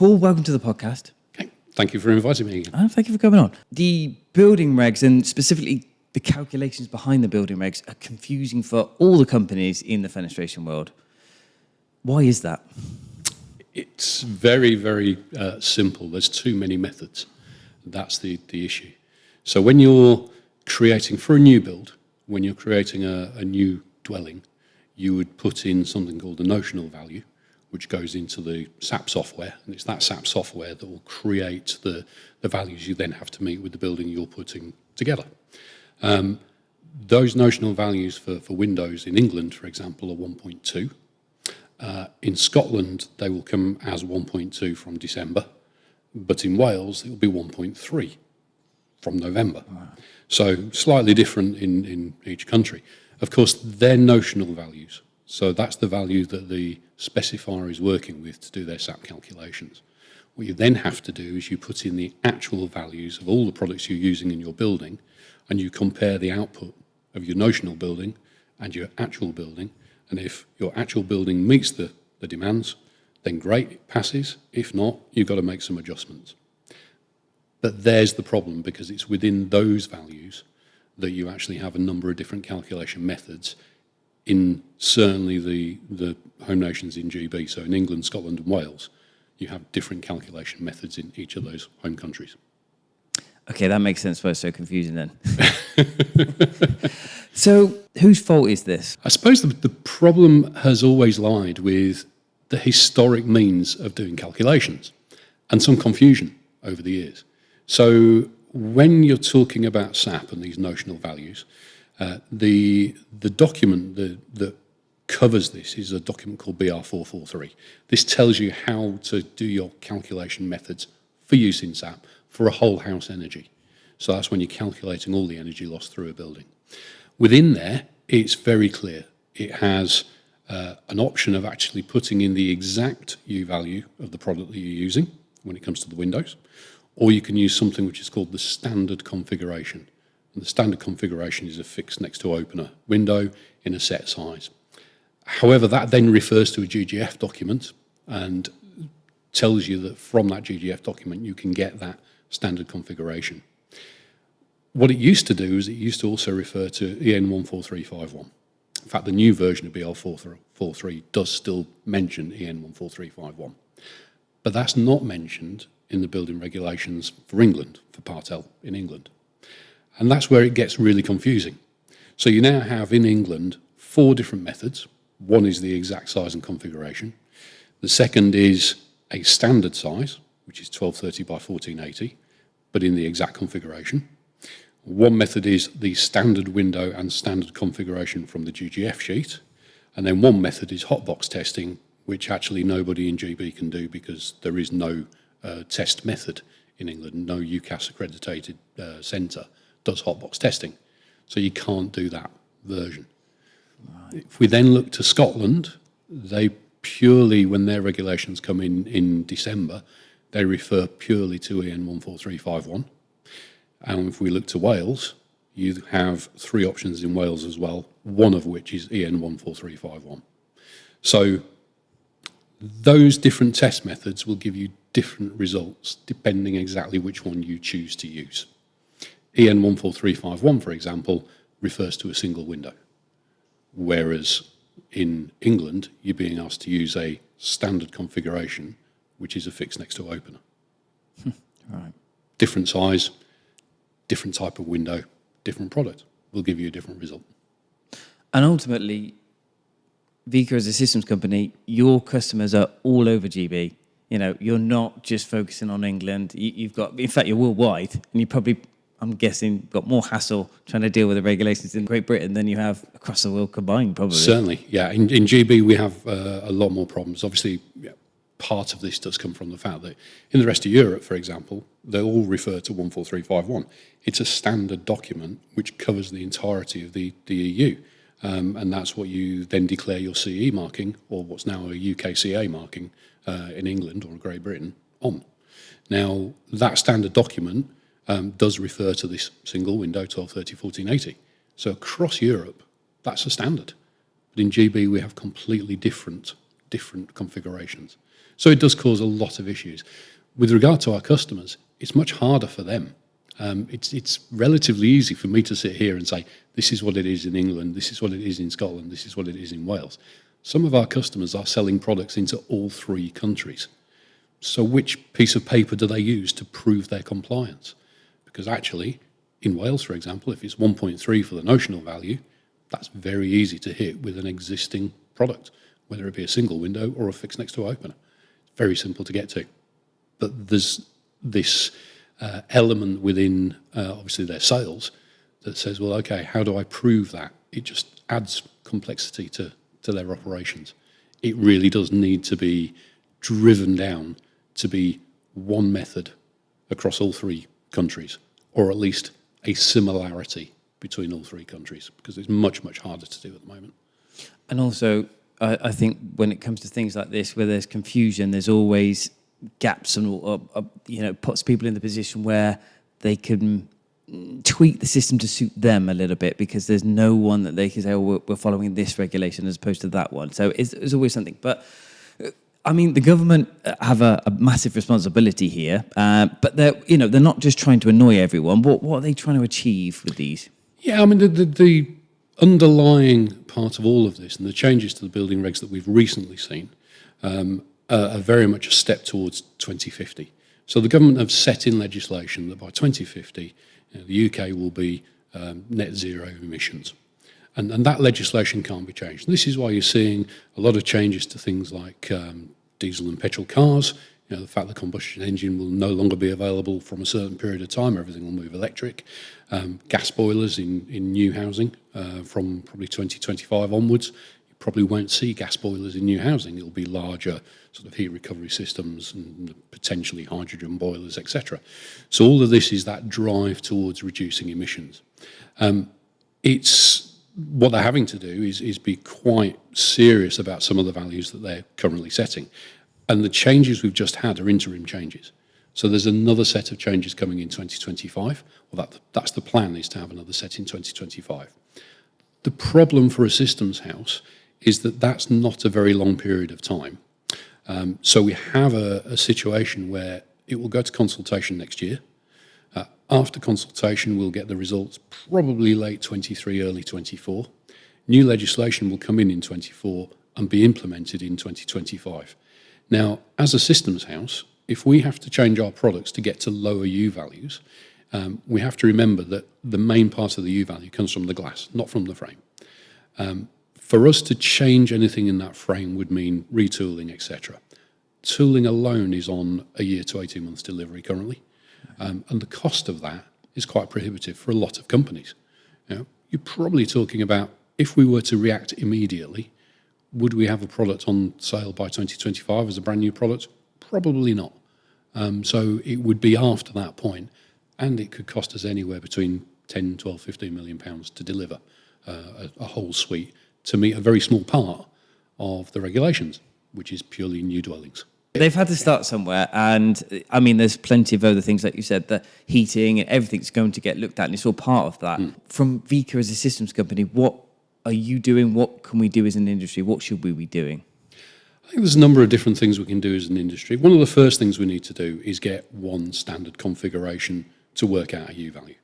Paul, welcome to the podcast. Okay. Thank you for inviting me again. Thank you for coming on. The building regs, and specifically the calculations behind the building regs, are confusing for all the companies in the fenestration world. Why is that? It's very, very simple. There's too many methods. That's the issue. So when you're creating, for a new build, when you're creating a new dwelling, you would put in something called the notional value, which goes into the SAP software, and it's that SAP software that will create the values you then have to meet with the building you're putting together. Those notional values for windows in England, for example, are 1.2. In Scotland, they will come as 1.2 from December, but in Wales, it will be 1.3 from November. Wow. So slightly different in each country. Of course, they're notional values. So that's the value that the specifier is working with to do their SAP calculations. What you then have to do is you put in the actual values of all the products you're using in your building, and you compare the output of your notional building and your actual building. And if your actual building meets the demands, then great, it passes. If not, you've got to make some adjustments. But there's the problem, because it's within those values that you actually have a number of different calculation methods in certainly the home nations in GB. So in England, Scotland and Wales, you have different calculation methods in each of those home countries. Okay, that makes sense why it's so confusing then. So whose fault is this? I suppose the problem has always lied with the historic means of doing calculations and some confusion over the years. So when you're talking about SAP and these notional values, the document that covers this is a document called BR443. This tells you how to do your calculation methods for use in SAP for a whole house energy. So that's when you're calculating all the energy loss through a building. Within there, it's very clear. It has an option of actually putting in the exact U value of the product that you're using when it comes to the windows, or you can use something which is called the standard configuration. And the standard configuration is a fixed next to opener window in a set size. However, that then refers to a GGF document and tells you that from that GGF document you can get that standard configuration. What it used to do is it used to also refer to EN 14351. In fact, the new version of BR443 does still mention EN 14351. But that's not mentioned in the building regulations for England, for Part L in England. And that's where it gets really confusing. So you now have in England 4 different methods. One is the exact size and configuration. The second is a standard size, which is 1230 by 1480, but in the exact configuration. One method is the standard window and standard configuration from the GGF sheet. And then one method is hotbox testing, which actually nobody in GB can do because there is no test method in England. No UCAS accredited centre does hotbox testing. So you can't do that version. Right. If we then look to Scotland, they purely, when their regulations come in December, they refer purely to EN 14351. And if we look to Wales, you have 3 options in Wales as well, one of which is EN 14351. So those different test methods will give you different results depending exactly which one you choose to use. EN 14351, for example, refers to a single window, whereas in England, you're being asked to use a standard configuration, which is a fixed next to opener. Right. Different size, different type of window, different product will give you a different result. And ultimately, Vica as a systems company, your customers are all over GB. You know, you're not just focusing on England. You've got, in fact, you're worldwide, and you probably, I'm guessing, got more hassle trying to deal with the regulations in Great Britain than you have across the world combined, probably. Certainly, yeah. In GB, we have a lot more problems. Obviously, yeah, part of this does come from the fact that in the rest of Europe, for example, they all refer to 14351. It's a standard document which covers the entirety of the EU. And that's what you then declare your CE marking, or what's now a UKCA marking in England or Great Britain, on. Now, that standard document does refer to this single window, 1230, 1480. So across Europe, that's a standard. But in GB, we have completely different configurations. So it does cause a lot of issues. With regard to our customers, it's much harder for them. It's relatively easy for me to sit here and say, this is what it is in England, this is what it is in Scotland, this is what it is in Wales. Some of our customers are selling products into all three countries. So which piece of paper do they use to prove their compliance? Because actually, in Wales, for example, if it's 1.3 for the notional value, that's very easy to hit with an existing product, whether it be a single window or a fixed next door opener. It's very simple to get to. But there's this element within, obviously, their sales that says, well, okay, how do I prove that? It just adds complexity to their operations. It really does need to be driven down to be one method across all three countries, or at least a similarity between all three countries, because it's much, much harder to do at the moment. And also, I think when it comes to things like this, where there's confusion, there's always gaps and puts people in the position where they can tweak the system to suit them a little bit, because there's no one that they can say, oh, we're following this regulation as opposed to that one. So it's always something. But I mean, the government have a massive responsibility here, but they're not just trying to annoy everyone. What are they trying to achieve with these? Yeah, I mean, the underlying part of all of this and the changes to the building regs that we've recently seen are very much a step towards 2050. So the government have set in legislation that by 2050, the UK will be net zero emissions. And that legislation can't be changed. And this is why you're seeing a lot of changes to things like diesel and petrol cars. The fact the combustion engine will no longer be available from a certain period of time. Everything will move electric. Gas boilers in new housing from probably 2025 onwards. You probably won't see gas boilers in new housing. It'll be larger sort of heat recovery systems and potentially hydrogen boilers, etc. So all of this is that drive towards reducing emissions. What they're having to do is be quite serious about some of the values that they're currently setting. And the changes we've just had are interim changes. So there's another set of changes coming in 2025. Well, that's the plan, is to have another set in 2025. The problem for a systems house is that that's not a very long period of time. So we have a situation where it will go to consultation next year. After consultation, we'll get the results probably late 23, early 24. New legislation will come in 24 and be implemented in 2025. Now, as a systems house, if we have to change our products to get to lower U values, we have to remember that the main part of the U value comes from the glass, not from the frame. For us to change anything in that frame would mean retooling, etc. Tooling alone is on a year to 18 months delivery currently. And the cost of that is quite prohibitive for a lot of companies. You're probably talking about, if we were to react immediately, would we have a product on sale by 2025 as a brand new product? Probably not. So it would be after that point, and it could cost us anywhere between 10, 12, 15 million pounds to deliver a whole suite to meet a very small part of the regulations, which is purely new dwellings. They've had to start somewhere, and I mean, there's plenty of other things, like you said, the heating and everything's going to get looked at, and it's all part of that. From Vica as a systems company, what are you doing? What can we do as an industry? What should we be doing? I think there's a number of different things we can do as an industry. One of the first things we need to do is get one standard configuration to work out a U value.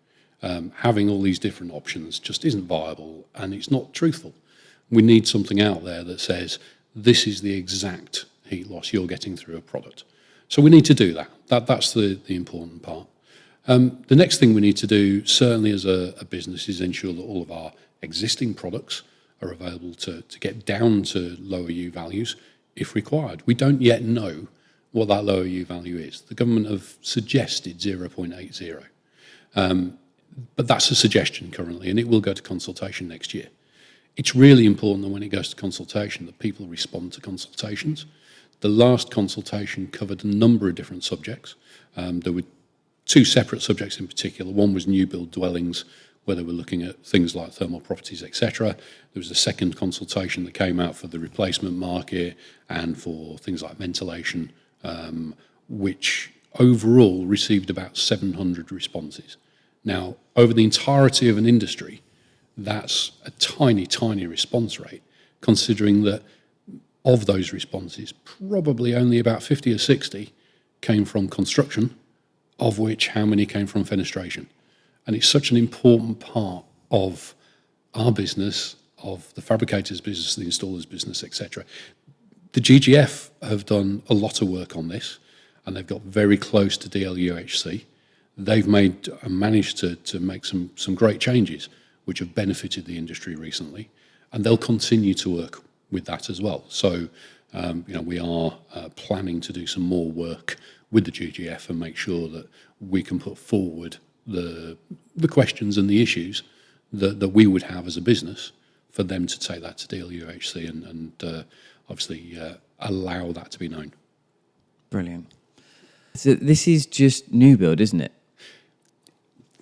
Having all these different options just isn't viable, and it's not truthful. We need something out there that says, this is the exact heat loss you're getting through a product. So we need to do that. That's the important part. The next thing we need to do, certainly as a business, is ensure that all of our existing products are available to get down to lower U values if required. We don't yet know what that lower U value is. The government have suggested 0.80. But that's a suggestion currently, and it will go to consultation next year. It's really important that when it goes to consultation, that people respond to consultations. The last consultation covered a number of different subjects. There were two separate subjects in particular. One was new build dwellings, where they were looking at things like thermal properties, etc. There was a second consultation that came out for the replacement market and for things like ventilation, which overall received about 700 responses. Now, over the entirety of an industry, that's a tiny, tiny response rate, considering that of those responses, probably only about 50 or 60 came from construction, of which how many came from fenestration. And it's such an important part of our business, of the fabricator's business, the installer's business, etc. The GGF have done a lot of work on this, and they've got very close to DLUHC. They've managed to make some great changes, which have benefited the industry recently, and they'll continue to work with that as well. So, we are planning to do some more work with the GGF and make sure that we can put forward the questions and the issues that we would have as a business for them to take that to DLUHC and obviously allow that to be known. Brilliant. So this is just new build, isn't it?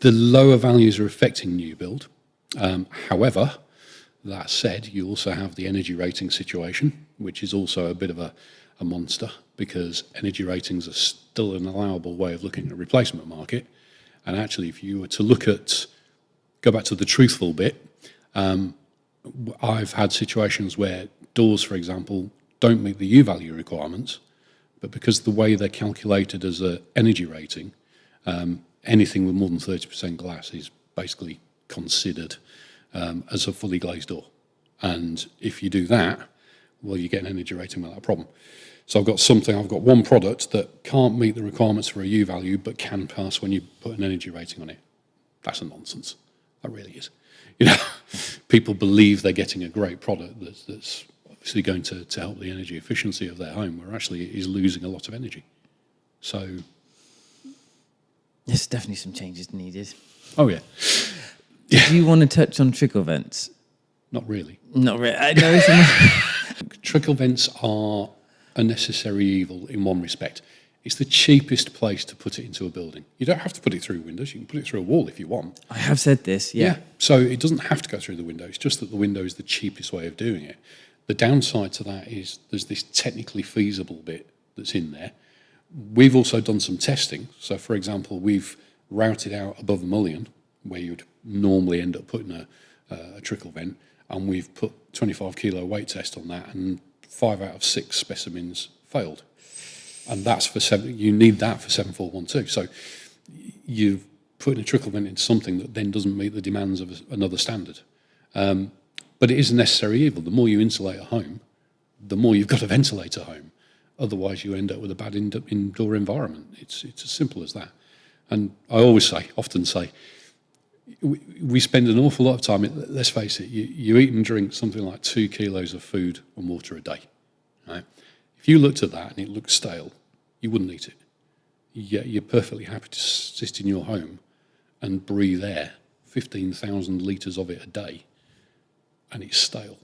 The lower values are affecting new build. However, that said, you also have the energy rating situation, which is also a bit of a monster, because energy ratings are still an allowable way of looking at a replacement market. And actually, if you were to go back to the truthful bit, I've had situations where doors, for example, don't meet the U-value requirements, but because the way they're calculated as an energy rating, anything with more than 30% glass is basically considered as a fully glazed door. And if you do that, well, you get an energy rating without a problem. So I've got one product that can't meet the requirements for a U-value, but can pass when you put an energy rating on it. That's a nonsense. That really is. People believe they're getting a great product that's obviously going to help the energy efficiency of their home, where actually it is losing a lot of energy. So there's definitely some changes needed. Oh, yeah. Do you want to touch on trickle vents? Not really. Not really. I know. Trickle vents are a necessary evil in one respect. It's the cheapest place to put it into a building. You don't have to put it through windows. You can put it through a wall if you want. I have said this, yeah. So it doesn't have to go through the window. It's just that the window is the cheapest way of doing it. The downside to that is there's this technically feasible bit that's in there. We've also done some testing. So, for example, we've routed out above a mullion, where you'd normally end up putting a trickle vent, and we've put 25 kilo weight test on that, and 5 out of 6 specimens failed. And that's you need that for 7412. So you've put a trickle vent into something that then doesn't meet the demands of another standard. But it is a necessary evil. The more you insulate a home, the more you've got to ventilate a home. Otherwise, you end up with a bad indoor environment. It's as simple as that. And I often say, we spend an awful lot of time, let's face it, you eat and drink something like 2 kilos of food and water a day. Right? If you looked at that and it looked stale, you wouldn't eat it. Yet you're perfectly happy to sit in your home and breathe air, 15,000 litres of it a day, and it's stale.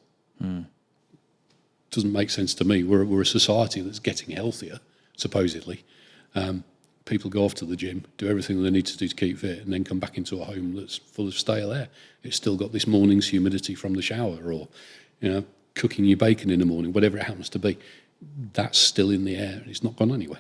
Doesn't make sense to me. We're a society that's getting healthier, supposedly. People go off to the gym, do everything they need to do to keep fit, and then come back into a home that's full of stale air. It's still got this morning's humidity from the shower, or cooking your bacon in the morning, whatever it happens to be. That's still in the air, and it's not gone anywhere.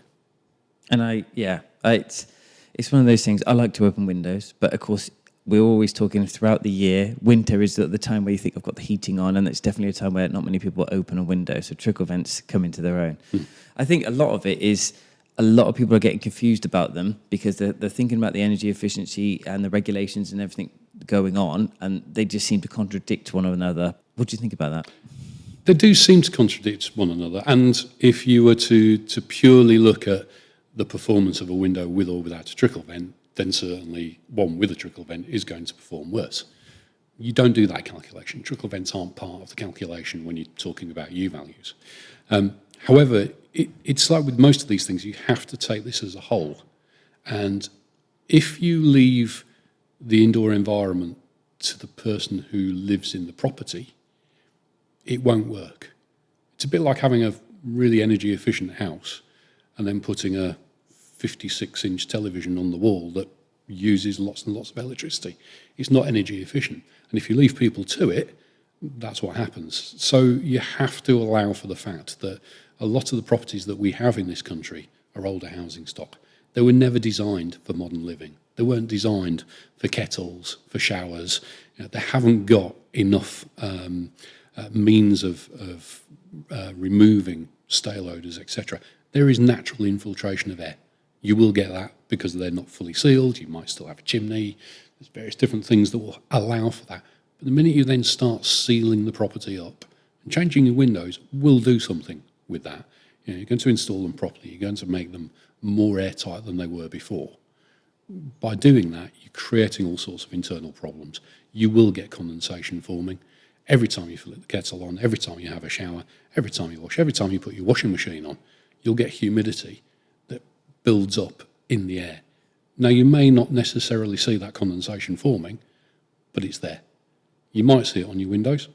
And it's one of those things. I like to open windows, but of course we're always talking throughout the year. Winter is at the time where you think I've got the heating on, and it's definitely a time where not many people open a window, so trickle vents come into their own. I think a lot of it is a lot of people are getting confused about them because they're thinking about the energy efficiency and the regulations and everything going on, and they just seem to contradict one another. What do you think about that? They do seem to contradict one another, and if you were to purely look at the performance of a window with or without a trickle vent, then certainly one with a trickle vent is going to perform worse. You don't do that calculation. Trickle vents aren't part of the calculation when you're talking about U-values. However, it's like with most of these things, you have to take this as a whole. And if you leave the indoor environment to the person who lives in the property, it won't work. It's a bit like having a really energy efficient house and then putting a 56-inch television on the wall that uses lots and lots of electricity. It's not energy efficient. And if you leave people to it, that's what happens. So you have to allow for the fact that a lot of the properties that we have in this country are older housing stock. They were never designed for modern living. They weren't designed for kettles, for showers. They haven't got enough means of removing stale odours, etc., there is natural infiltration of air. You will get that because they're not fully sealed. You might still have a chimney. There's various different things that will allow for that. But the minute you then start sealing the property up, and changing your windows will do something with that. You know, you're going to install them properly. You're going to make them more airtight than they were before. By doing that, you're creating all sorts of internal problems. You will get condensation forming. Every time you flip the kettle on, every time you have a shower, every time you wash, every time you put your washing machine on, you'll get humidity that builds up in the air. Now, you may not necessarily see that condensation forming, but it's there. You might see it on your windows,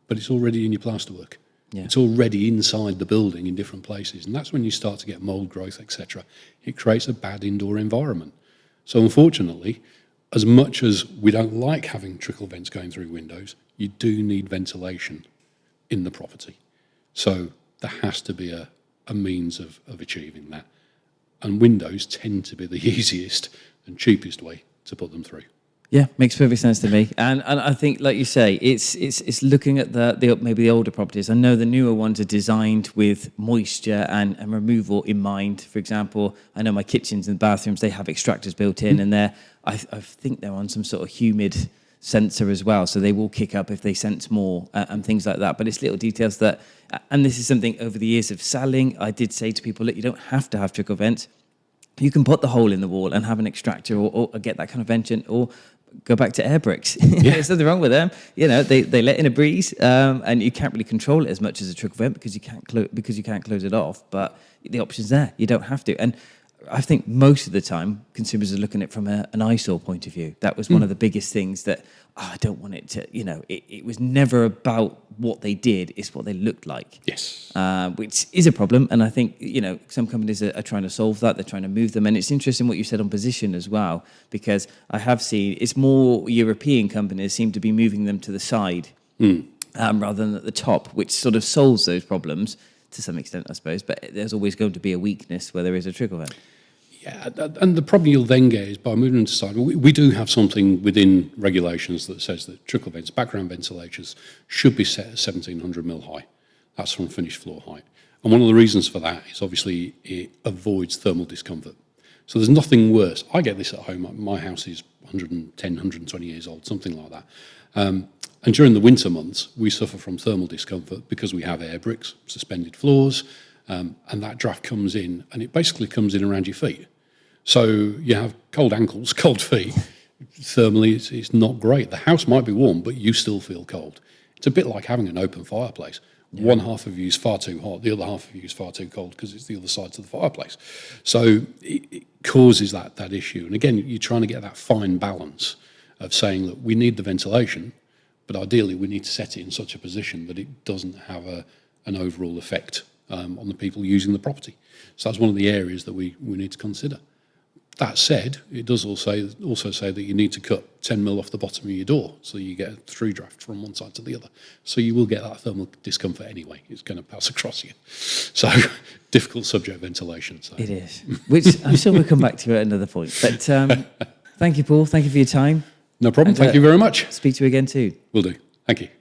but it's already in your plasterwork. Yeah. It's already inside the building in different places, and that's when you start to get mould growth, etc. It creates a bad indoor environment. So unfortunately, as much as we don't like having trickle vents going through windows, you do need ventilation in the property. So there has to be a means of achieving that. And windows tend to be the easiest and cheapest way to put them through. Yeah, makes perfect sense to me. And I think, like you say, it's looking at the maybe the older properties. I know the newer ones are designed with moisture and removal in mind. For example, I know my kitchens and bathrooms, they have extractors built in, and I think they're on some sort of humid sensor as well, so they will kick up if they sense more and things like that. But it's little details that, and this is something over the years of selling, I did say to people, look, you don't have to have trickle vents. You can put the hole in the wall and have an extractor or get that kind of vention, or go back to air bricks. Yeah. There's nothing wrong with them. You know, they let in a breeze, and you can't really control it as much as a trickle vent because you can't close it off. But the option's there. You don't have to. And I think most of the time consumers are looking at it from an eyesore point of view. That was one of the biggest things that I don't want it to. You know, it was never about what they did; it's what they looked like. Yes, which is a problem. And I think, you know, some companies are trying to solve that. They're trying to move them. And it's interesting what you said on position as well, because I have seen it's more European companies seem to be moving them to the side rather than at the top, which sort of solves those problems to some extent, I suppose. But there's always going to be a weakness where there is a trickle vent. Yeah, and the problem you'll then get is by moving them to side. We do have something within regulations that says that trickle vents, background ventilators, should be set at 1700 mil high. That's from finished floor height. And one of the reasons for that is obviously it avoids thermal discomfort. So there's nothing worse. I get this at home. My house is 110, 120 years old, something like that. And during the winter months, we suffer from thermal discomfort because we have air bricks, suspended floors, and that draft comes in, and it basically comes in around your feet. So you have cold ankles, cold feet. Thermally, it's not great. The house might be warm, but you still feel cold. It's a bit like having an open fireplace. Yeah. One half of you is far too hot, the other half of you is far too cold because it's the other side to the fireplace. So it causes that issue. And again, you're trying to get that fine balance of saying, look, we need the ventilation, but ideally we need to set it in such a position that it doesn't have an overall effect on the people using the property. So that's one of the areas that we need to consider. That said, it does also say that you need to cut 10 mil off the bottom of your door so you get a through draft from one side to the other. So you will get that thermal discomfort anyway. It's going to pass across you. So difficult subject, ventilation. So. It is, which I'm sure we'll come back to at another point. But thank you, Paul. Thank you for your time. No problem. Thank you very much. Speak to you again too. Will do. Thank you.